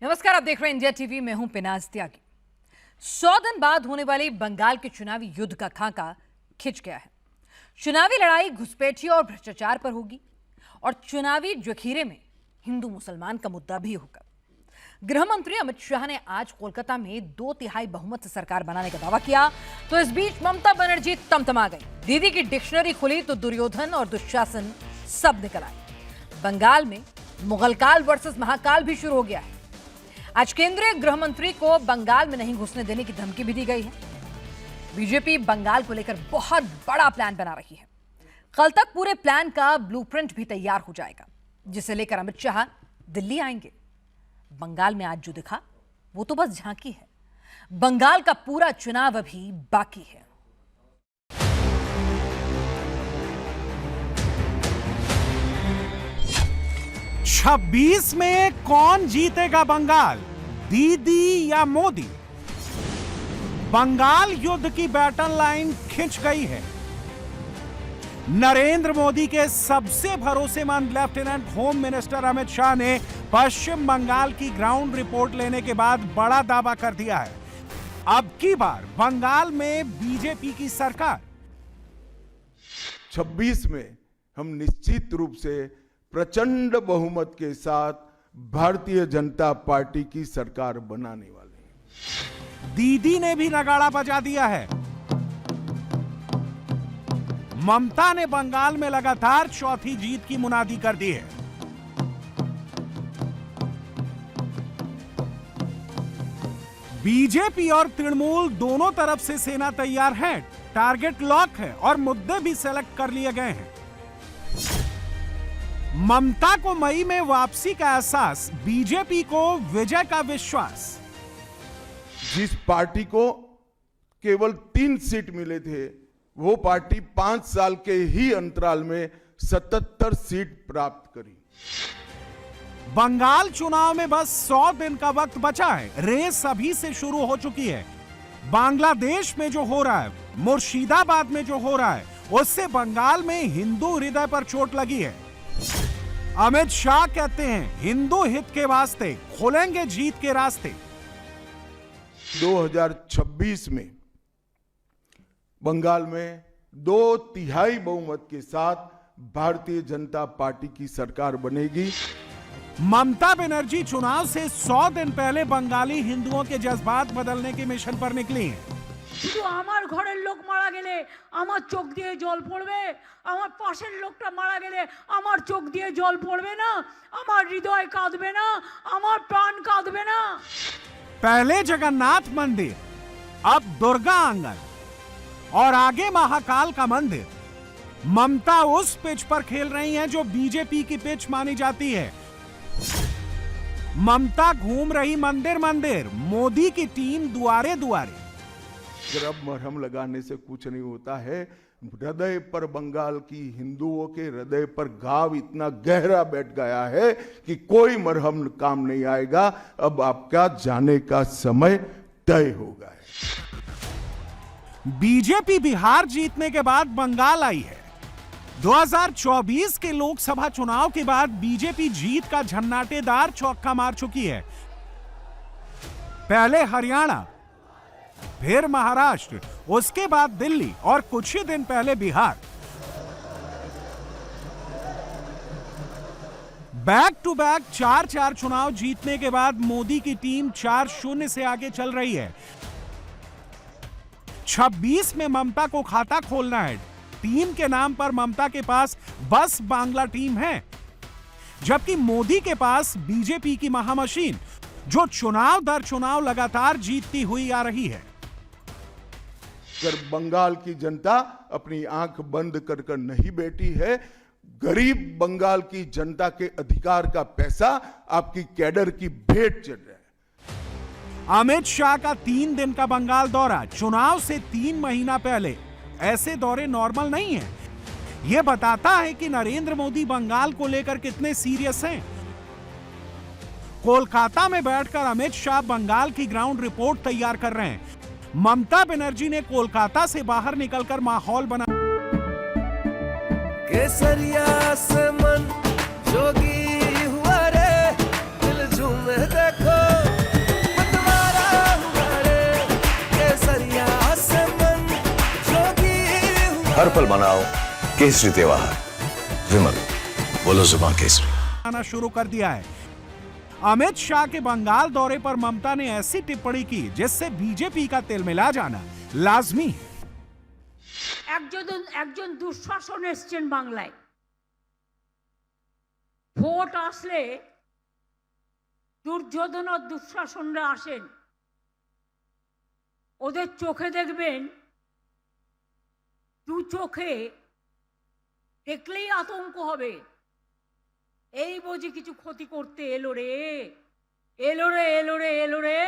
नमस्कार, आप देख रहे हैं इंडिया टीवी। मैं हूं पिनाज त्यागी। 100 दिन बाद होने वाले बंगाल के चुनावी युद्ध का खाका खिंच गया है। चुनावी लड़ाई घुसपैठिये और भ्रष्टाचार पर होगी और चुनावी जखीरे में हिंदू मुसलमान का मुद्दा भी होगा। गृह मंत्री अमित शाह ने आज कोलकाता में 2/3 बहुमत से सरकार बनाने का दावा किया, तो इस बीच ममता बनर्जी तमतमा गई। दीदी की डिक्शनरी खुली तो दुर्योधन और दुशासन सब निकल आए। बंगाल में मुगलकाल वर्सेस महाकाल भी शुरू हो गया है। आज केंद्रीय गृह मंत्री को बंगाल में नहीं घुसने देने की धमकी भी दी गई है। बीजेपी बंगाल को लेकर बहुत बड़ा प्लान बना रही है। कल तक पूरे प्लान का ब्लूप्रिंट भी तैयार हो जाएगा, जिसे लेकर अमित शाह दिल्ली आएंगे। बंगाल में आज जो दिखा वो तो बस झांकी है। बंगाल का पूरा चुनाव अभी बाकी है। छब्बीस में कौन जीतेगा बंगाल, दीदी या मोदी? बंगाल युद्ध की बैटल लाइन खिंच गई है। नरेंद्र मोदी के सबसे भरोसेमंद lieutenant home minister Amit Shah ने पश्चिम बंगाल की ग्राउंड रिपोर्ट लेने के बाद बड़ा दावा कर दिया है। अब की बार बंगाल में बीजेपी की सरकार। 26 में हम निश्चित रूप से प्रचंड बहुमत के साथ भारतीय जनता पार्टी की सरकार बनाने वाले हैं। दीदी ने भी नगाड़ा बजा दिया है। ममता ने बंगाल में लगातार चौथी जीत की मुनादी कर दी है। बीजेपी और तृणमूल दोनों तरफ से सेना तैयार है। टारगेट लॉक है और मुद्दे भी सेलेक्ट कर लिए गए हैं। ममता को मई में वापसी का एहसास, बीजेपी को विजय का विश्वास। जिस पार्टी को केवल 3 सीट मिले थे, वो पार्टी 5 साल के ही अंतराल में 77 सीट प्राप्त करी। बंगाल चुनाव में बस 100 दिन का वक्त बचा है। रेस अभी से शुरू हो चुकी है। बांग्लादेश में जो हो रहा है, मुर्शिदाबाद में जो हो रहा है, उससे बंगाल में हिंदू हृदय पर चोट लगी है। अमित शाह कहते हैं हिंदू हित के वास्ते खोलेंगे जीत के रास्ते। 2026 में बंगाल में 2/3 बहुमत के साथ भारतीय जनता पार्टी की सरकार बनेगी। ममता बनर्जी चुनाव से 100 दिन पहले बंगाली हिंदुओं के जज्बात बदलने के मिशन पर निकली हैं। শুধু আমার ঘরের লোক মারা গেলে আমার চোখ দিয়ে জল পড়বে, আমার পাশের লোকটা মারা গেলে আমার চোখ দিয়ে জল পড়বে না, আমার হৃদয় কাঁদবে না, আমার প্রাণ কাঁদবে না। पहले जगन्नाथ मंदिर, अब दुर्गा आंगन और आगे महाकाल का मंदिर। ममता उस पिच पर खेल रही हैं जो बीजेपी की पिच मानी जाती है। ममता घूम रही मंदिर मंदिर, मोदी की टीम दुआरे दुआरे। गर्भ मरहम लगाने से कुछ नहीं होता है। हृदय पर बंगाल की हिंदुओं के हृदय पर घाव इतना गहरा बैठ गया है कि कोई मरहम काम नहीं आएगा। अब आपका जाने का समय तय हो गया है। बीजेपी बिहार जीतने के बाद बंगाल आई है। 2024 के लोकसभा चुनाव के बाद बीजेपी जीत का झन्नाटेदार चौका मार चुकी है। पहले हरियाणा, फिर महाराष्ट्र, उसके बाद दिल्ली और कुछ ही दिन पहले बिहार। बैक टू बैक 4-4 चुनाव जीतने के बाद मोदी की टीम 4-0 से आगे चल रही है। 26 में ममता को खाता खोलना है। टीम के नाम पर ममता के पास बस बांग्ला टीम है, जबकि मोदी के पास बीजेपी की महामशीन, जो चुनाव दर चुनाव लगातार जीतती हुई आ रही है। अगर बंगाल की जनता अपनी आंख बंद कर कर नहीं बैठी है, गरीब बंगाल की जनता के अधिकार का पैसा आपकी कैडर की भेंट चढ़ रहा है। अमित शाह का 3 दिन का बंगाल दौरा चुनाव से 3 महीना पहले। ऐसे दौरे नॉर्मल नहीं है। यह बताता है कि नरेंद्र मोदी बंगाल को लेकर कितने सीरियस हैं। कोलकाता में बैठकर अमित शाह बंगाल की ग्राउंड रिपोर्ट तैयार कर रहे हैं। ममता बनर्जी ने कोलकाता से बाहर निकलकर माहौल बना। केसरिया से मन जोगी हुआ रे, दिल झूमे देखो। हर पल मनाओ केसरी त्योहार। विमल, बोलो जुबां केसरी। आना शुरू कर दिया है। अमित शाह के बंगाल दौरे पर ममता ने ऐसी टिप्पणी की जिससे बीजेपी का तिलमिला जाना लाजमी है। একজন দুঃশাসন এসছেন বাংলায়। ভোট আসলে দুর্যোধন আর দুঃশাসনরা আসেন, ওদের চোখে দেখবেন, দু চোখে দেখলেই আতঙ্ক হবে, এই বুঝি কিছু ক্ষতি করতে এলো রে, এলো রে, এলো রে, এলো রে,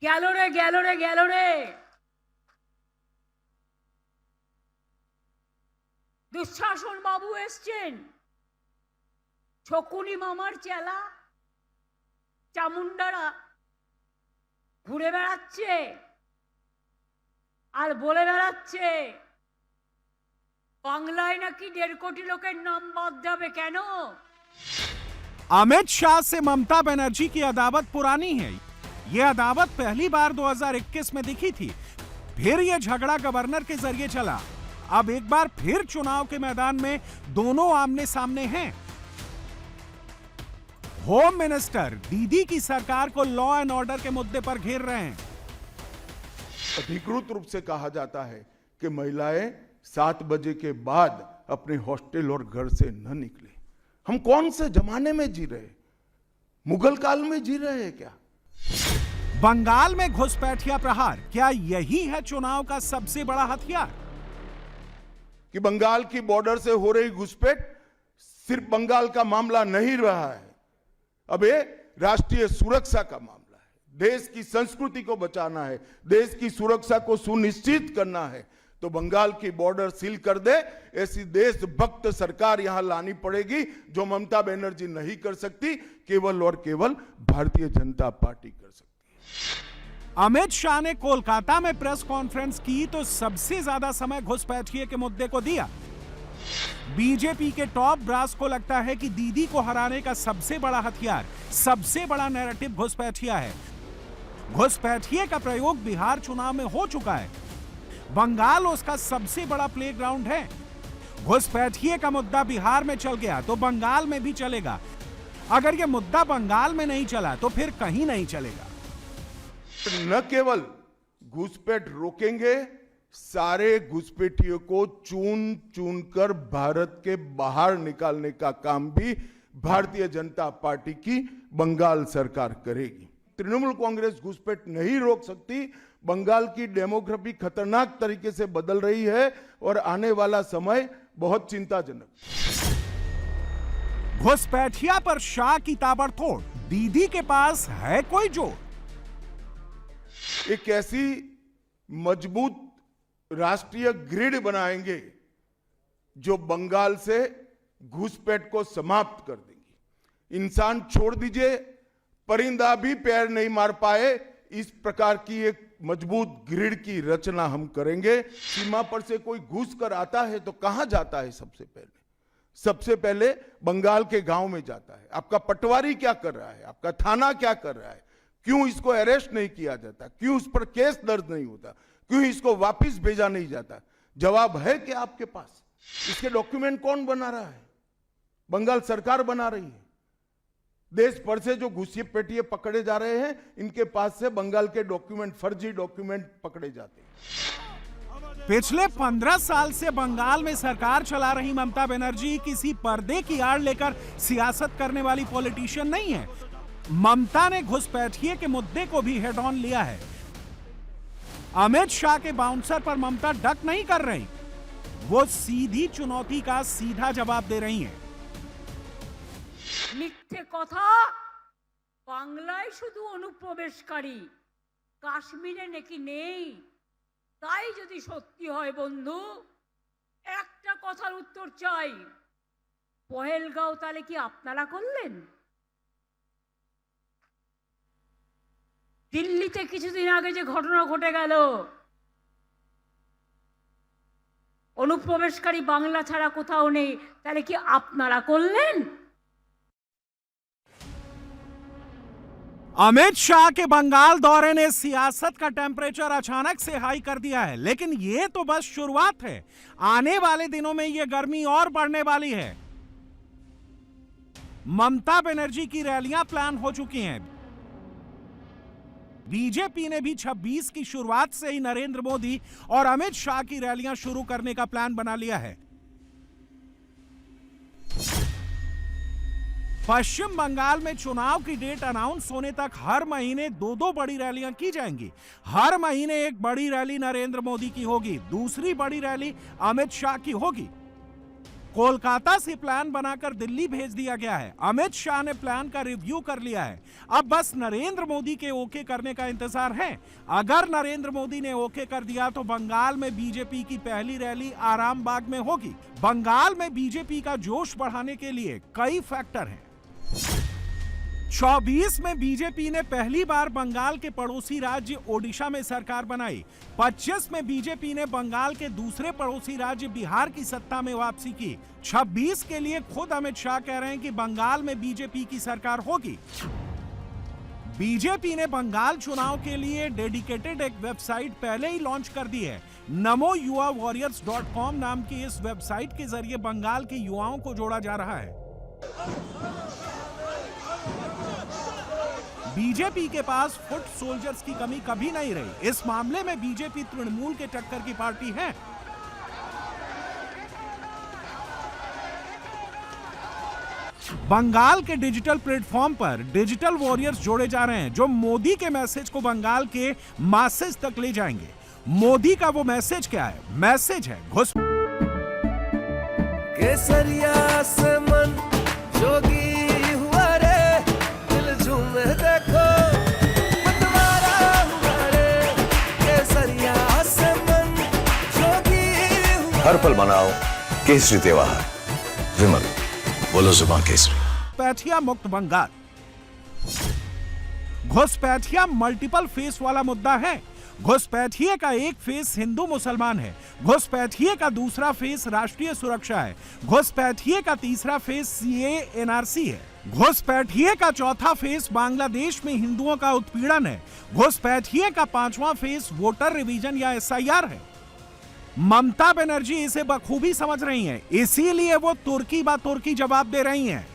গেল রে, গেল রে, গেল রে। দুঃশাসন বাবু এসছেন, শকুনি মামার চেলা চামুন্ডারা ঘুরে বেড়াচ্ছে আর বলে বেড়াচ্ছে বাংলায় নাকি 1.5 কোটি লোকের নাম বাদ যাবে। কেন? अमित शाह से ममता बनर्जी की अदावत पुरानी है। यह अदावत पहली बार 2021 में दिखी थी, फिर यह झगड़ा गवर्नर के जरिए चला। अब एक बार फिर चुनाव के मैदान में दोनों आमने सामने हैं। होम मिनिस्टर दीदी की सरकार को लॉ एंड ऑर्डर के मुद्दे पर घेर रहे हैं। अधिकृत रूप से कहा जाता है कि महिलाएं 7 बजे के बाद अपने हॉस्टल और घर से न निकले। हम कौन से जमाने में जी रहे? मुगल काल में जी रहे हैं क्या? बंगाल में घुसपैठिया प्रहार, क्या यही है चुनाव का सबसे बड़ा हथियार? कि बंगाल की बॉर्डर से हो रही घुसपैठ सिर्फ बंगाल का मामला नहीं रहा है, अब ये राष्ट्रीय सुरक्षा का मामला है। देश की संस्कृति को बचाना है, देश की सुरक्षा को सुनिश्चित करना है, तो बंगाल की बॉर्डर सील कर दे, ऐसी देशभक्त सरकार यहां लानी पड़ेगी जो ममता बनर्जी नहीं कर सकती, केवल और केवल भारतीय जनता पार्टी कर सकती है। अमित शाह ने कोलकाता में प्रेस कॉन्फ्रेंस की तो सबसे ज्यादा समय घुसपैठिए के मुद्दे को दिया। बीजेपी के टॉप ब्रास को लगता है कि दीदी को हराने का सबसे बड़ा हथियार, सबसे बड़ा नैरेटिव घुसपैठिया है। घुसपैठिए का प्रयोग बिहार चुनाव में हो चुका है, बंगाल उसका सबसे बड़ा प्लेग्राउंड है। घुसपैठिए का मुद्दा बिहार में चल गया तो बंगाल में भी चलेगा। अगर यह मुद्दा बंगाल में नहीं चला तो फिर कहीं नहीं चलेगा। न केवल घुसपैठ रोकेंगे, सारे घुसपैठियों को चुन चुन कर भारत के बाहर निकालने का काम भी भारतीय जनता पार्टी की बंगाल सरकार करेगी। तृणमूल कांग्रेस घुसपैठ नहीं रोक सकती। बंगाल की डेमोग्राफी खतरनाक तरीके से बदल रही है और आने वाला समय बहुत चिंताजनक। घुसपैठिया पर शाह की ताबड़तोड़, दीदी के पास है कोई जोड़? एक ऐसी मजबूत राष्ट्रीय ग्रिड बनाएंगे जो बंगाल से घुसपैठ को समाप्त कर देंगी। इंसान छोड़ दीजिए, परिंदा भी पैर नहीं मार पाए, इस प्रकार की एक मजबूत ग्रिड की रचना हम करेंगे। सीमा पर से कोई घुस कर आता है तो कहां जाता है? सबसे पहले बंगाल के गांव में जाता है। आपका पटवारी क्या कर रहा है? आपका थाना क्या कर रहा है? क्यों इसको अरेस्ट नहीं किया जाता? क्यों उस पर केस दर्ज नहीं होता? क्यों इसको वापस भेजा नहीं जाता? जवाब है कि आपके पास इसके डॉक्यूमेंट कौन बना रहा है? बंगाल सरकार बना रही है। देश भर से जो घुसपैठिए पकड़े जा रहे हैं, इनके पास से बंगाल के डॉक्यूमेंट, फर्जी डॉक्यूमेंट पकड़े जाते हैं। पिछले 15 साल से बंगाल में सरकार चला रही ममता बनर्जी किसी पर्दे की आड़ लेकर सियासत करने वाली पॉलिटिशियन नहीं है। ममता ने घुसपैठिए के मुद्दे को भी हेड ऑन लिया है। अमित शाह के बाउंसर पर ममता डक नहीं कर रही, वो सीधी चुनौती का सीधा जवाब दे रही हैं। মিথ্যে কথা, বাংলায় শুধু অনুপ্রবেশকারী, কাশ্মীরে নাকি নেই। তাই যদি সত্যি হয় বন্ধু, একটা কথার উত্তর চাই, পহেলগাঁও তাহলে কি আপনারা করলেন? দিল্লিতে কিছুদিন আগে যে ঘটনা ঘটে গেল, অনুপ্রবেশকারী বাংলা ছাড়া কোথাও নেই, তাহলে কি আপনারা করলেন? अमित शाह के बंगाल दौरे ने सियासत का टेम्परेचर अचानक से हाई कर दिया है, लेकिन ये तो बस शुरुआत है। आने वाले दिनों में ये गर्मी और बढ़ने वाली है। ममता बनर्जी की रैलियां प्लान हो चुकी हैं। बीजेपी ने भी 26 की शुरुआत से ही नरेंद्र मोदी और अमित शाह की रैलियां शुरू करने का प्लान बना लिया है। पश्चिम बंगाल में चुनाव की डेट अनाउंस होने तक हर महीने दो बड़ी रैलियां की जाएंगी। हर महीने एक बड़ी रैली नरेंद्र मोदी की होगी, दूसरी बड़ी रैली अमित शाह की होगी। कोलकाता से प्लान बनाकर दिल्ली भेज दिया गया है। अमित शाह ने प्लान का रिव्यू कर लिया है। अब बस नरेंद्र मोदी के ओके करने का इंतजार है। अगर नरेंद्र मोदी ने ओके कर दिया तो बंगाल में बीजेपी की पहली रैली आरामबाग में होगी। बंगाल में बीजेपी का जोश बढ़ाने के लिए कई फैक्टर हैं। 24 में बीजेपी ने पहली बार बंगाल के पड़ोसी राज्य ओडिशा में सरकार बनाई। 25 में बीजेपी ने बंगाल के दूसरे पड़ोसी राज्य बिहार की सत्ता में वापसी की। 26 के लिए खुद अमित शाह कह रहे हैं कि बंगाल में बीजेपी की सरकार होगी। बीजेपी ने बंगाल चुनाव के लिए डेडिकेटेड एक वेबसाइट पहले ही लॉन्च कर दी है। namoyuvawariors.com नाम की इस वेबसाइट के जरिए बंगाल के युवाओं को जोड़ा जा रहा है। बीजेपी के पास फुट सोल्जर्स की कमी कभी नहीं रही। इस मामले में बीजेपी तृणमूल के टक्कर की पार्टी है। बंगाल के डिजिटल प्लेटफॉर्म पर डिजिटल वॉरियर्स जोड़े जा रहे हैं जो मोदी के मैसेज को बंगाल के मासेस तक ले जाएंगे। मोदी का वो मैसेज क्या है? मैसेज है घुस केसरिया से मन जोगी हुआ रे, दिल झूमे देखो मतवारा हुआ रे, केसरिया से मन जोगी हुआ। हर पल मनाओ केसरी त्योहार। विमल, बोलो जुबान केसरी। घुसपैठिया मुक्त बंगाल। घुसपैठिया मल्टीपल फेस वाला मुद्दा है। घुसपैठिए का एक फेस हिंदू मुसलमान है। घुसपैठिए का दूसरा फेस राष्ट्रीय सुरक्षा है। घुसपैठिए का तीसरा फेस सीए एनआरसी है। घुसपैठिए का चौथा फेस बांग्लादेश में हिंदुओं का उत्पीड़न है। घुसपैठिए का पांचवा फेस वोटर रिवीजन या एसआईआर है। ममता बनर्जी इसे बखूबी समझ रही हैं, इसीलिए वो तुर्की बा तुर्की जवाब दे रही हैं।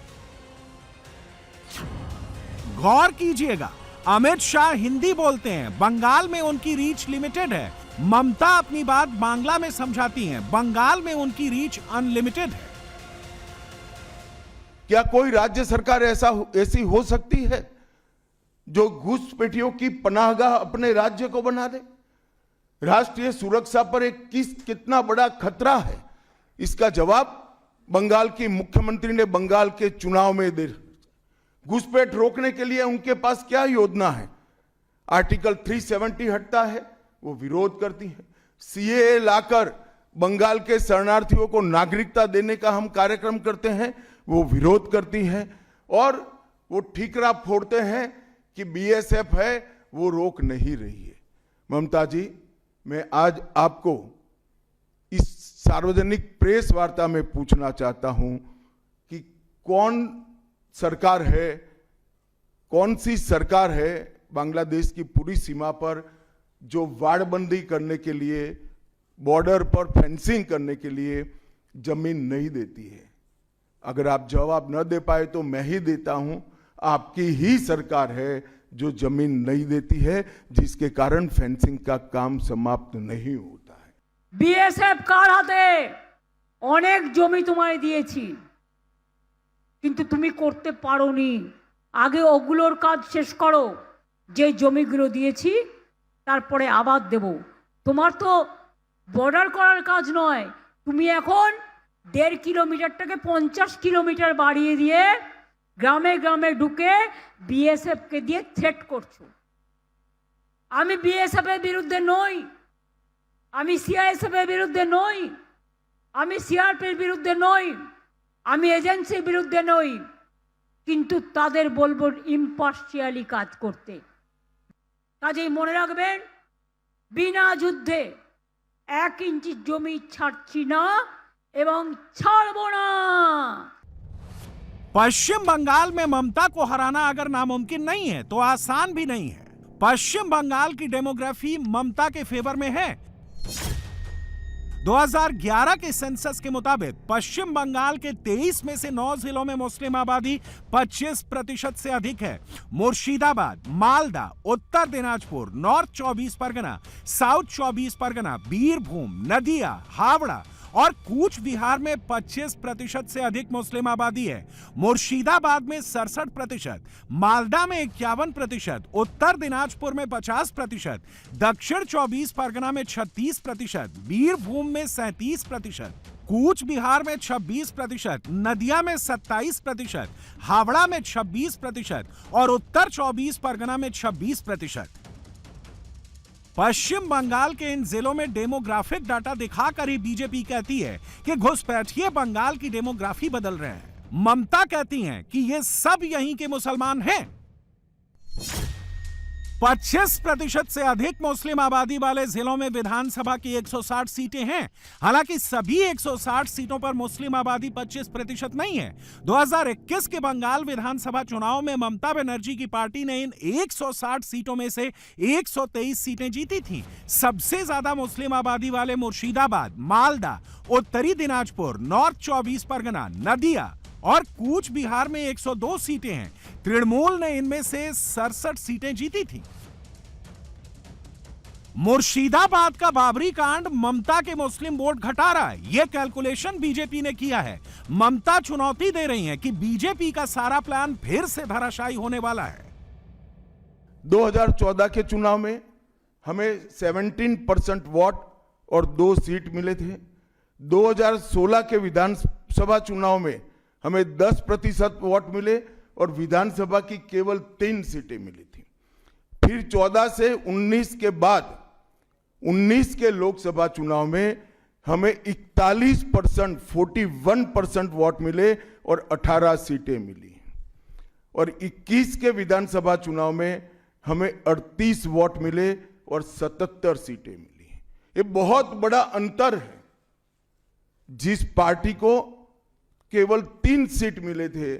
गौर कीजिएगा, अमित शाह हिंदी बोलते हैं, बंगाल में उनकी रीच लिमिटेड है। ममता अपनी बात बांग्ला में समझाती हैं, बंगाल में उनकी रीच अनलिमिटेड है। क्या कोई राज्य सरकार ऐसी हो सकती है जो घुसपैठियों की पनाहगाह अपने राज्य को बना दे? राष्ट्रीय सुरक्षा पर एक कितना बड़ा खतरा है, इसका जवाब बंगाल की मुख्यमंत्री ने बंगाल के चुनाव में दे। घुसपैठ रोकने के लिए उनके पास क्या योजना है? आर्टिकल 370 हटता है, वो विरोध करती है। सीएए लाकर बंगाल के शरणार्थियों को नागरिकता देने का हम कार्यक्रम करते हैं, वो विरोध करती है। और वो ठीकरा फोड़ते हैं कि बीएसएफ है, वो रोक नहीं रही है। ममता जी, मैं आज आपको इस सार्वजनिक प्रेस वार्ता में पूछना चाहता हूं कि कौन सी सरकार है बांग्लादेश की पूरी सीमा पर जो वाड़बंदी करने के लिए, बॉर्डर पर फेंसिंग करने के लिए जमीन नहीं देती है? अगर आप जवाब न दे पाए तो मैं ही देता हूं। आपकी ही सरकार है जो जमीन नहीं देती है, जिसके कारण फेंसिंग का काम समाप्त नहीं होता है। বিএসএফ কার হাতে অনেক জমি তোমায় দিয়েছি, কিন্তু তুমি করতে পারোনি। আগে ওগুলোর কাজ শেষ করো, যে জমিগুলো দিয়েছি তারপরে আবার দেব। তোমার তো বর্ডার করার কাজ নয়, তুমি এখন 1.5 কিলোমিটারটাকে 50 কিলোমিটার বাড়িয়ে দিয়ে গ্রামে গ্রামে ঢুকে বিএসএফকে দিয়ে থ্রেট করছো। আমি বিএসএফ এর বিরুদ্ধে নই, আমি সিআইএসএফ এর বিরুদ্ধে নই, আমি সিআরপির বিরুদ্ধে নই, আমি এজেন্সির বিরুদ্ধে নই, কিন্তু তাদের বলবো ইম্পার্শিয়ালি কাজ করতে। কাজেই মনে রাখবেন, বিনা যুদ্ধে 1 ইঞ্চি জমি ছাড়ছি না এবং ছাড়বো না। पश्चिम बंगाल में ममता को हराना अगर नामुमकिन नहीं है तो आसान भी नहीं है। पश्चिम बंगाल की डेमोग्राफी ममता के फेवर में है। 2011 के सेंसस के मुताबिक पश्चिम बंगाल के 23 में से 9 जिलों में मुस्लिम आबादी 25% से अधिक है। मुर्शिदाबाद, मालदा, उत्तर दिनाजपुर, नॉर्थ 24 परगना, साउथ 24 परगना, बीरभूम, नदिया, हावड़ा और कूच बिहार में 25% से अधिक मुस्लिम आबादी है। मुर्शिदाबाद में 67%, मालदा में 51%, उत्तर दिनाजपुर में 50%, दक्षिण 24 परगना में 36%, बीरभूम में 37%, कूच बिहार में 26%, नदिया में 27%, हावड़ा में 26% और उत्तर 24 परगना में 26%। पश्चिम बंगाल के इन जिलों में डेमोग्राफिक डाटा दिखाकर ही बीजेपी कहती है कि घुसपैठिए बंगाल की डेमोग्राफी बदल रहे हैं। ममता कहती हैं कि ये सब यहीं के मुसलमान हैं। 25% से अधिक मुस्लिम आबादी वाले जिलों में विधानसभा की 160 सीटें हैं। हालांकि सभी 160 सीटों पर मुस्लिम आबादी 25% नहीं है। 2021 के बंगाल विधानसभा चुनाव में ममता बनर्जी की पार्टी ने इन 160 सीटों में से 123 सीटें जीती थीं। सबसे ज्यादा मुस्लिम आबादी वाले मुर्शिदाबाद, मालदा, उत्तरी दिनाजपुर, नॉर्थ 24 परगना, नदिया और कूच बिहार में 102 सीटें हैं। तृणमूल ने इनमें से 67 सीटें जीती थी। मुर्शिदाबाद का बाबरी कांड ममता के मुस्लिम वोट घटा रहा है, यह कैलकुलेशन बीजेपी ने किया है। ममता चुनौती दे रही हैं कि बीजेपी का सारा प्लान फिर से धराशायी होने वाला है। 2014 के चुनाव में हमें 17% वोट और 2 सीट मिले थे। 2016 के विधानसभा चुनाव में हमें 10% वोट मिले और विधानसभा की केवल 3 सीटें मिली थी। फिर 14 से 19 के बाद 19 के लोकसभा चुनाव में हमें 41% वोट मिले और 18 सीटें मिली। और 21 के विधानसभा चुनाव में हमें 38 वोट मिले और 77 सीटें मिली। ये बहुत बड़ा अंतर है। जिस पार्टी को केवल 3 सीट मिले थे,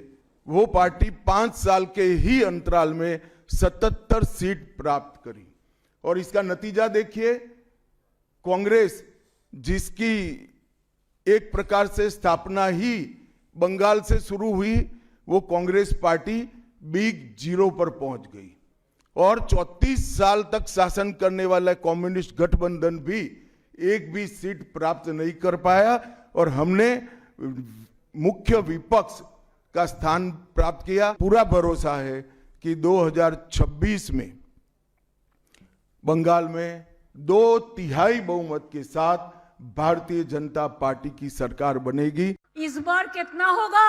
वो पार्टी 5 साल के ही अंतराल में 77 सीट प्राप्त करी। और इसका नतीजा देखिए, कांग्रेस जिसकी एक प्रकार से स्थापना ही बंगाल से शुरू हुई, वो कांग्रेस पार्टी बिग जीरो पर पहुंच गई। और 34 साल तक शासन करने वाला कम्युनिस्ट गठबंधन भी एक भी सीट प्राप्त नहीं कर पाया और हमने मुख्य विपक्ष का स्थान प्राप्त किया। पूरा भरोसा है कि 2026 में बंगाल में 2/3 बहुमत के साथ भारतीय जनता पार्टी की सरकार बनेगी। इस बार कितना होगा?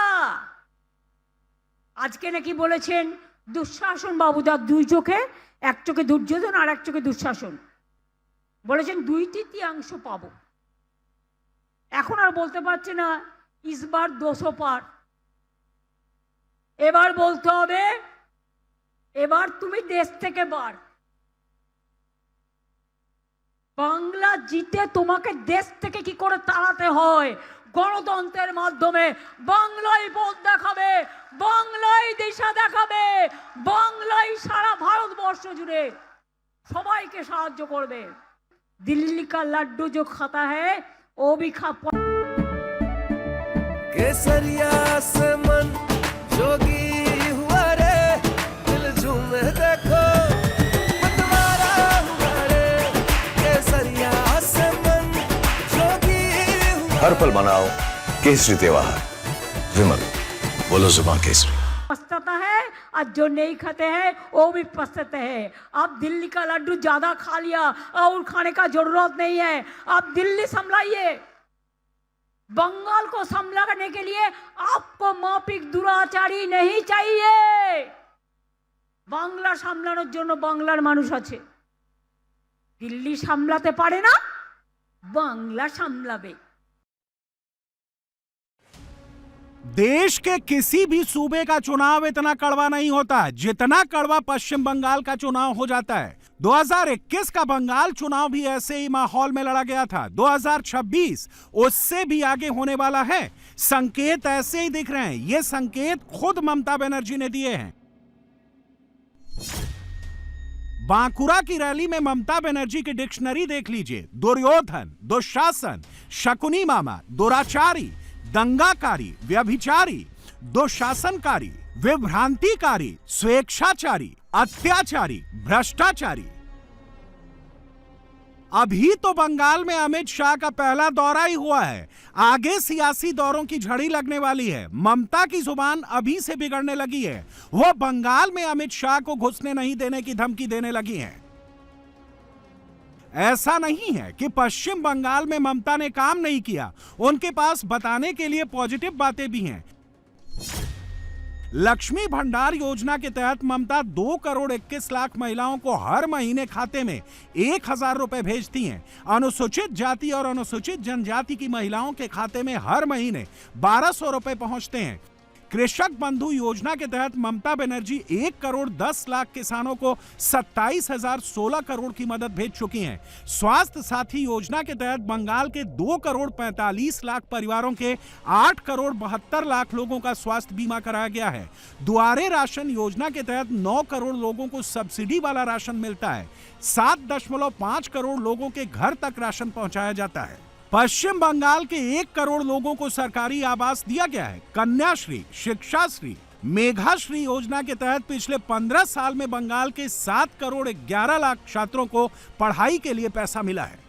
आज के नाकी बोलेছেন দুঃশাসন বাবুদা, 2 চোখে, এক চোখে দুর্যোধন আর এক চোখে দুঃশাসন। বলেছেন 2/3 পাবো। এখন আর বলতে পারছে না इस बार 200 पार। এবার বলতে হবে, এবার তুমি দেশ থেকে বার। বাংলা জিতে তোমাকে দেশ থেকে কি করে তাড়াতে হয়, গণতন্ত্রের মাধ্যমে। বাংলাই পথ দেখাবে, বাংলাই দিশা দেখাবে, বাংলাই সারা ভারতবর্ষ জুড়ে সবাইকে সাহায্য করবে। দিল্লি का लड्डू जो खाता है वो भी खा। केसरिया से मन जोगी हुआ रे, दिल झूमे देखो मतवारा हुआ रे। केसरिया से मन जोगी हुआ। हर पल मनाओ केसरी त्योहार। विमल, बोलो जुबान केसरी। पछताता है और जो नहीं खाते हैं वो भी पछताते हैं। आप दिल्ली का लड्डू ज्यादा खा लिया और खाने का जरूरत नहीं है। आप दिल्ली संभलाइए। बंगाल को संभालने के लिए आपको माफिक दुराचारी नहीं चाहिए। बांग्ला সামলানোর জন্য বাংলার মানুষ আছে। দিল্লি সামলাতে পারে না, বাংলা সামলাবে। देश के किसी भी सूबे का चुनाव इतना कड़वा नहीं होता जितना कड़वा पश्चिम बंगाल का चुनाव हो जाता है। 2021 का बंगाल चुनाव भी ऐसे ही माहौल में लड़ा गया था। 2026 उससे भी आगे होने वाला है। संकेत ऐसे ही दिख रहे हैं। ये संकेत खुद ममता बनर्जी ने दिए हैं। बांकुरा की रैली में ममता बनर्जी की डिक्शनरी देख लीजिए। दुर्योधन, दुशासन, शकुनी मामा, दुराचारी, दंगाकारी, व्यभिचारी, दुशासनकारी, विभ्रांतिकारी, स्वेच्छाचारी, अत्याचारी, भ्रष्टाचारी। अभी तो बंगाल में अमित शाह का पहला दौरा ही हुआ है। आगे सियासी दौरों की झड़ी लगने वाली है। ममता की जुबान अभी से बिगड़ने लगी है। वो बंगाल में अमित शाह को घुसने नहीं देने की धमकी देने लगी हैं। ऐसा नहीं है कि पश्चिम बंगाल में ममता ने काम नहीं किया। उनके पास बताने के लिए पॉजिटिव बातें भी हैं। लक्ष्मी भंडार योजना के तहत ममता 2 करोड़ 21 लाख महिलाओं को हर महीने खाते में 1,000 रुपए भेजती हैं। अनुसूचित जाति और अनुसूचित जनजाति की महिलाओं के खाते में हर महीने 1,200 रुपए पहुंचते हैं। कृषक बंधु योजना के तहत ममता बनर्जी 1 करोड़ 10 लाख किसानों को 27,016 करोड़ की मदद भेज चुकी हैं। स्वास्थ्य साथी योजना के तहत बंगाल के 2 करोड़ 45 लाख परिवारों के 8 करोड़ 72 लाख लोगों का स्वास्थ्य बीमा कराया गया है। दुआरे राशन योजना के तहत 9 करोड़ लोगों को सब्सिडी वाला राशन मिलता है। 7.5 करोड़ लोगों के घर तक राशन पहुंचाया जाता है। पश्चिम बंगाल के 1 करोड़ लोगों को सरकारी आवास दिया गया है। कन्याश्री, शिक्षाश्री, मेघाश्री योजना के तहत पिछले 15 साल में बंगाल के 7 करोड़ 11 लाख छात्रों को पढ़ाई के लिए पैसा मिला है।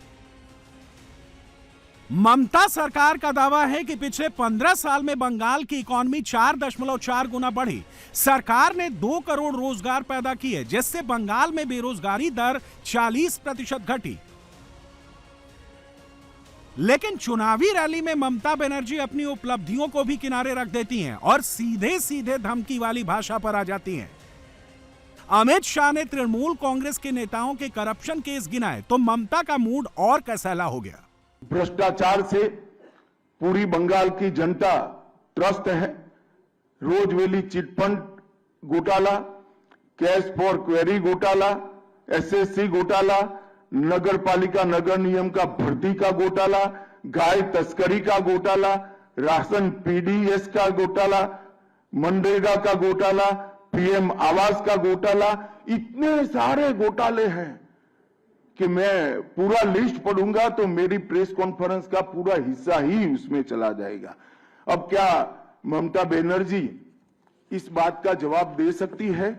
ममता सरकार का दावा है कि पिछले 15 साल में बंगाल की इकॉनमी 4.4 गुना बढ़ी। सरकार ने 2 करोड़ रोजगार पैदा किए, जिससे बंगाल में बेरोजगारी दर 40% घटी। लेकिन चुनावी रैली में ममता बनर्जी अपनी उपलब्धियों को भी किनारे रख देती हैं और सीधे सीधे धमकी वाली भाषा पर आ जाती हैं। अमित शाह ने तृणमूल कांग्रेस के नेताओं के करप्शन केस गिनाए तो ममता का मूड और कसैला हो गया। भ्रष्टाचार से पूरी बंगाल की जनता त्रस्त है। रोजवेली चिटफंड घोटाला, कैश फॉर क्वेरी घोटाला, एसएससी घोटाला, नगर पालिका नगर नियम का भर्ती का घोटाला, गाय तस्करी का घोटाला, राशन पीडीएस का घोटाला, मनरेगा का घोटाला, पीएम आवास का घोटाला। इतने सारे घोटाले हैं कि मैं पूरा लिस्ट पढ़ूंगा तो मेरी प्रेस कॉन्फ्रेंस का पूरा हिस्सा ही उसमें चला जाएगा। अब क्या ममता बनर्जी इस बात का जवाब दे सकती है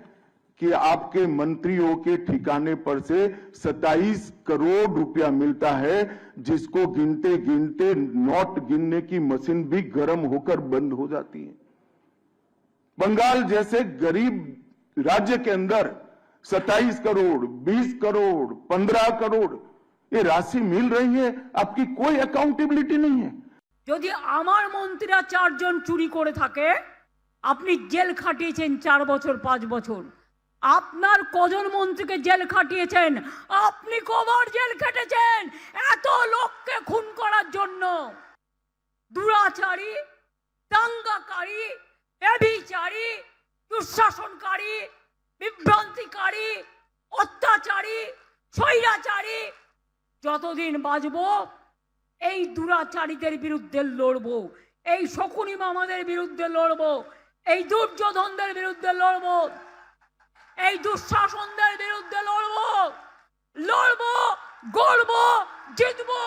कि आपके मंत्रियों के ठिकाने पर से 27 करोड़ रुपया मिलता है, जिसको गिनते गिनते नोट गिनने की मशीन भी गर्म होकर बंद हो जाती है। बंगाल जैसे गरीब राज्य के अंदर 27 करोड़, 20 करोड़, 15 करोड़ ये राशि मिल रही है, आपकी कोई अकाउंटेबिलिटी नहीं है। যদি আমার মন্ত্রীরা 4 জন চুরি করে থাকে, আপনি জেল খাটিয়েছেন 4 বছর 5 বছর। আপনার কজন মন্ত্রীকে জেল খাটিয়েছেন? আপনি কবার জেল খেটেছেন এত লোককে খুন করার জন্য? দুরাচারী, দাঙ্গাকারী, ব্যভিচারী, দুঃশাসনকারী, বিভ্রান্তিকারী, অত্যাচারী, স্বৈরাচারী। যতদিন বাঁচবো এই দুরাচারীদের বিরুদ্ধে লড়বো, এই শকুনি মামাদের বিরুদ্ধে লড়বো, এই দুর্যোধনদের বিরুদ্ধে লড়বো, এই দুঃশাসনদের বিরুদ্ধে লড়বো, লড়বো, গড়বো, জিতবো।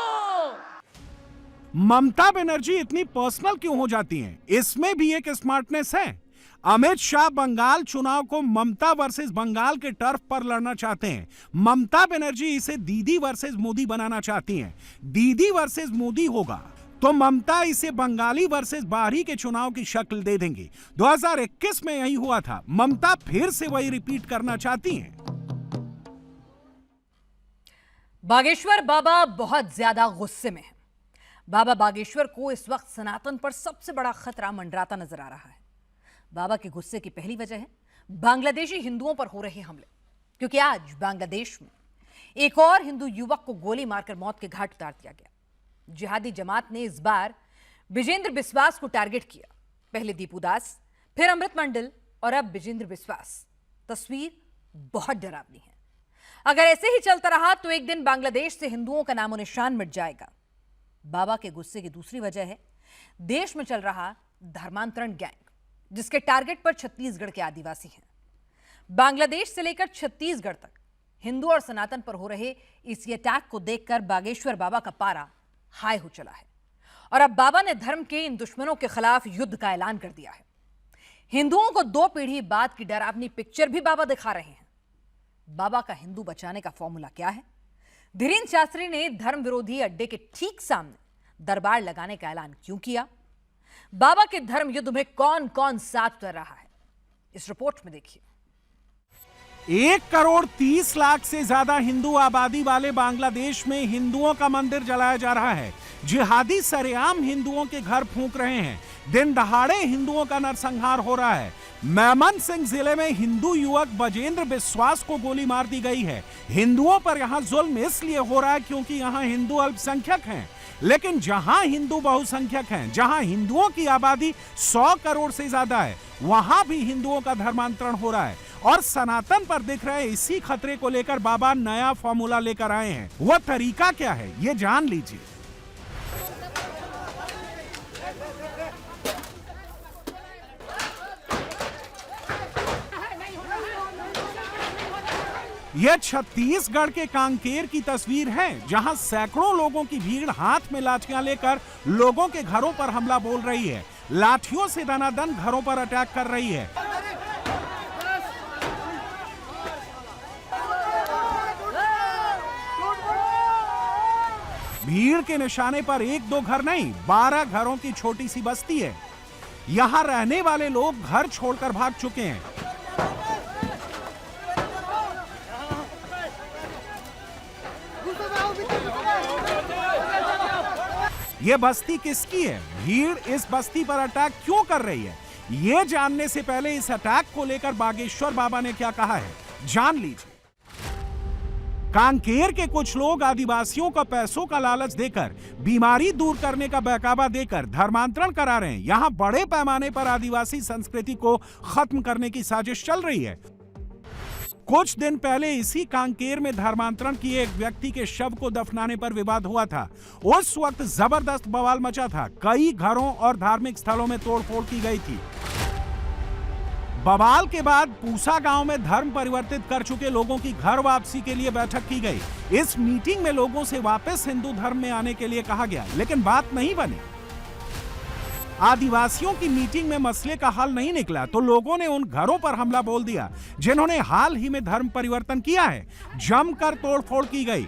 ममता बनर्जी इतनी पर्सनल क्यों हो जाती हैं? इसमें भी एक स्मार्टनेस है। अमित शाह बंगाल चुनाव को ममता वर्सेस बंगाल के टर्फ पर लड़ना चाहते हैं। ममता बनर्जी इसे दीदी वर्सेस मोदी बनाना चाहती हैं। दीदी वर्सेस मोदी होगा तो ममता इसे बंगाली वर्सेस बाहरी के चुनाव की शक्ल दे देंगी। 2021 में यही हुआ था। ममता फिर से वही रिपीट करना चाहती हैं। बागेश्वर बाबा बहुत ज्यादा गुस्से में है। बाबा बागेश्वर को इस वक्त सनातन पर सबसे बड़ा खतरा मंडराता नजर आ रहा है। बाबा के गुस्से की पहली वजह है बांग्लादेशी हिंदुओं पर हो रहे हमले, क्योंकि आज बांग्लादेश में एक और हिंदू युवक को गोली मारकर मौत के घाट उतार दिया गया। जिहादी जमात ने इस बार विजेंद्र बिस्वास को टारगेट किया। पहले दीपू दास, फिर अमृत मंडल और अब विजेंद्र बिस्वास। तस्वीर बहुत डरावनी है। अगर ऐसे ही चलता रहा तो एक दिन बांग्लादेश से हिंदुओं का नामो निशान मिट जाएगा। बाबा के गुस्से की दूसरी वजह है देश में चल रहा धर्मांतरण गैंग, जिसके टारगेट पर छत्तीसगढ़ के आदिवासी हैं। बांग्लादेश से लेकर छत्तीसगढ़ तक हिंदू और सनातन पर हो रहे इस अटैक को देखकर बागेश्वर बाबा का पारा हाई हो चला है और अब बाबा ने धर्म के इन दुश्मनों के खिलाफ युद्ध का ऐलान कर दिया है। हिंदुओं को 2 पीढ़ी बाद की डरावनी पिक्चर भी बाबा दिखा रहे हैं। बाबा का हिंदू बचाने का फॉर्मूला क्या है? धीरेन्द्र शास्त्री ने धर्म विरोधी अड्डे के ठीक सामने दरबार लगाने का ऐलान क्यों किया? बाबा के धर्म युद्ध में कौन कौन साथ कर रहा है, इस रिपोर्ट में देखिए। 1,30,00,000 से ज्यादा हिंदू आबादी वाले बांग्लादेश में हिंदुओं का मंदिर जलाया जा रहा है। जिहादी सरेआम हिंदुओं के घर फूंक रहे हैं। दिन दहाड़े हिंदुओं का नरसंहार हो रहा है। मेमनसिंह जिले में हिंदू युवक बजेंद्र बिस्वास को गोली मार दी गई है। हिंदुओं पर यहां जुल्म इसलिए हो रहा है क्योंकि यहां हिंदू अल्पसंख्यक हैं, लेकिन जहां हिंदू बहुसंख्यक हैं, जहां हिंदुओं की आबादी 100 करोड़ से ज्यादा है, वहां भी हिंदुओं का धर्मांतरण हो रहा है। और सनातन पर दिख रहे इसी खतरे को लेकर बाबा नया फॉर्मूला लेकर आए हैं। वह तरीका क्या है, ये जान लीजिए। यह छत्तीसगढ़ के कांकेर की तस्वीर है, जहां सैकड़ों लोगों की भीड़ हाथ में लाठियां लेकर लोगों के घरों पर हमला बोल रही है। लाठियों से दनादन घरों पर अटैक कर रही है। भीड़ के निशाने पर 1-2 घर नहीं, 12 घरों की छोटी सी बस्ती है। यहां रहने वाले लोग घर छोड़कर भाग चुके हैं। यह बस्ती किसकी है? भीड़ इस बस्ती पर अटैक क्यों कर रही है? यह जानने से पहले इस अटैक को लेकर बागेश्वर बाबा ने क्या कहा है, जान लीजिए। कांकेर के कुछ लोग आदिवासियों का पैसों का लालच देकर, बीमारी दूर करने का बहकावा देकर धर्मांतरण करा रहे हैं। यहां बड़े पैमाने पर आदिवासी संस्कृति को खत्म करने की साजिश चल रही है। कुछ दिन पहले इसी कांकेर में धर्मांतरण किए एक व्यक्ति के शव को दफनाने पर विवाद हुआ था। उस वक्त जबरदस्त बवाल मचा था। कई घरों और धार्मिक स्थलों में तोड़फोड़ की गई थी। बवाल के बाद पूसा गांव में धर्म परिवर्तित कर चुके लोगों की घर वापसी के लिए बैठक की गई। इस मीटिंग में लोगों से वापस हिंदू धर्म में आने के लिए कहा गया, लेकिन बात नहीं बनी। आदिवासियों की मीटिंग में मसले का हल नहीं निकला तो लोगों ने उन घरों पर हमला बोल दिया जिन्होंने हाल ही में धर्म परिवर्तन किया है। जमकर तोड़फोड़ की गई।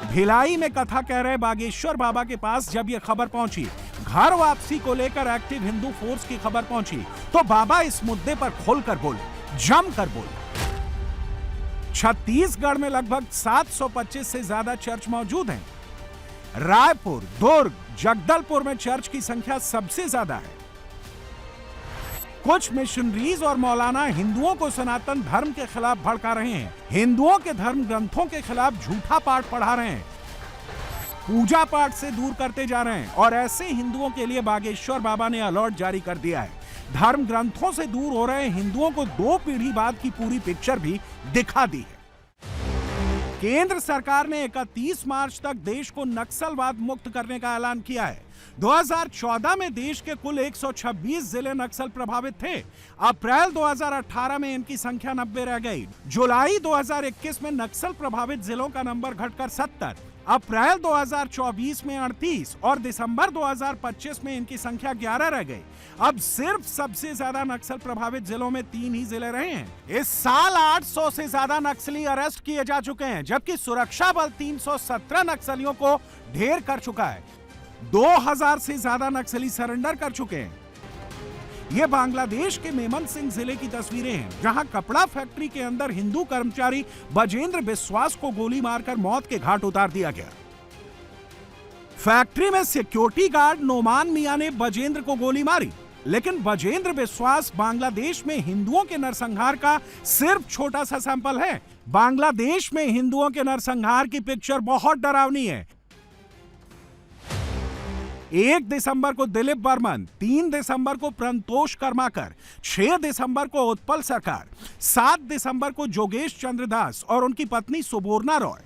भिलाई में कथा कह रहे बागेश्वर बाबा के पास जब यह खबर पहुंची, घर वापसी को लेकर एक्टिव हिंदू फोर्स की खबर पहुंची, तो बाबा इस मुद्दे पर खुलकर बोले, जमकर बोले। छत्तीसगढ़ में लगभग 725 से ज्यादा चर्च मौजूद हैं। रायपुर, दुर्ग, जगदलपुर में चर्च की संख्या सबसे ज्यादा है। कुछ मिशनरीज और मौलाना हिंदुओं को सनातन धर्म के खिलाफ भड़का रहे हैं। हिंदुओं के धर्म ग्रंथों के खिलाफ झूठा पाठ पढ़ा रहे हैं, पूजा पाठ से दूर करते जा रहे हैं। और ऐसे हिंदुओं के लिए बागेश्वर बाबा ने अलर्ट जारी कर दिया है। धर्म ग्रंथों से दूर हो रहे हिंदुओं को 2 पीढ़ी बाद की पूरी पिक्चर भी दिखा दी है। केंद्र सरकार ने 31 मार्च तक देश को नक्सलवाद मुक्त करने का ऐलान किया है। 2014 में देश के कुल 126 जिले नक्सल प्रभावित थे। अप्रैल 2018 में इनकी संख्या 90 रह गई। जुलाई 2021 में नक्सल प्रभावित जिलों का नंबर घटकर 70, अप्रैल 2024 में 38 और दिसंबर 2025 में इनकी संख्या 11 रह गई। अब सिर्फ सबसे ज्यादा नक्सल प्रभावित जिलों में 3 ही जिले रहे हैं। इस साल 800 से ज्यादा नक्सली अरेस्ट किए जा चुके हैं, जबकि सुरक्षा बल 317 नक्सलियों को ढेर कर चुका है। 2000 से ज्यादा नक्सली सरेंडर कर चुके हैं। ये बांग्लादेश के मेमनसिंह जिले की तस्वीरें हैं, जहां कपड़ा फैक्ट्री के अंदर हिंदू कर्मचारी बजेंद्र बिस्वास को गोली मारकर मौत के घाट उतार दिया गया। फैक्ट्री में सिक्योरिटी गार्ड नोमान मियां ने बजेंद्र को गोली मारी, लेकिन बजेंद्र बिस्वास बांग्लादेश में हिंदुओं के नरसंहार का सिर्फ छोटा सा सैंपल है। बांग्लादेश में हिंदुओं के नरसंहार की पिक्चर बहुत डरावनी है। 1 दिसंबर को दिलीप बर्मन, 3 दिसंबर को प्रंतोष कर्माकर, 6 दिसंबर को उत्पल सरकार, 7 दिसंबर को जोगेश चंद्र दास और उनकी पत्नी सुबोर्णा रॉय,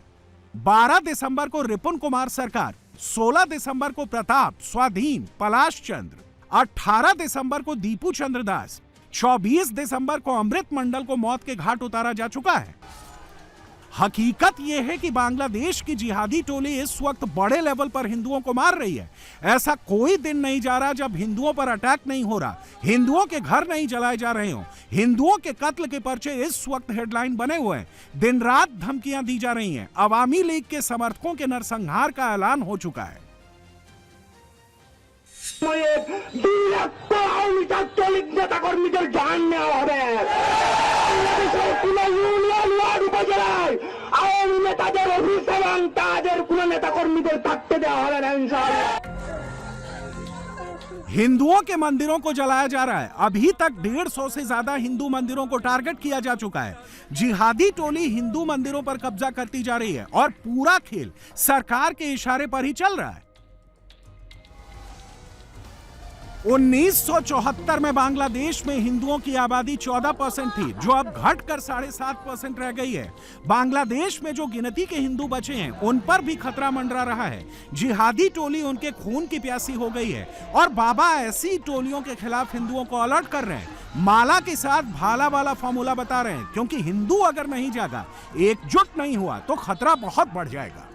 12 दिसंबर को रिपुन कुमार सरकार, 16 दिसंबर को प्रताप, स्वाधीन, पलाश चंद्र, 18 दिसंबर को दीपू चंद्र दास, 24 दिसंबर को अमृत मंडल को मौत के घाट उतारा जा चुका है। हकीकत यह है कि बांग्लादेश की जिहादी टोली इस वक्त बड़े लेवल पर हिंदुओं को मार रही है। ऐसा कोई दिन नहीं जा रहा जब हिंदुओं पर अटैक नहीं हो रहा, हिंदुओं के घर नहीं जलाए जा रहे हो। हिंदुओं के कत्ल के पर्चे इस वक्त हेडलाइन बने हुए हैं। दिन रात धमकियां दी जा रही हैं। अवामी लीग के समर्थकों के नरसंहार का ऐलान हो चुका है। हिंदुओं के मंदिरों को जलाया जा रहा है। अभी तक 150 से ज्यादा हिंदू मंदिरों को टारगेट किया जा चुका है। जिहादी टोली हिंदू मंदिरों पर कब्जा करती जा रही है और पूरा खेल सरकार के इशारे पर ही चल रहा है। 1974 में बांग्लादेश में हिंदुओं की आबादी 14% थी, जो अब घटकर 7.5% रह गई है। बांग्लादेश में जो गिनती के हिंदू बचे हैं, उन पर भी खतरा मंडरा रहा है। जिहादी टोली उनके खून की प्यासी हो गई है और बाबा ऐसी टोलियों के खिलाफ हिंदुओं को अलर्ट कर रहे हैं। माला के साथ भाला वाला फॉर्मूला बता रहे हैं, क्योंकि हिंदू अगर नहीं जागा, एकजुट नहीं हुआ, तो खतरा बहुत बढ़ जाएगा।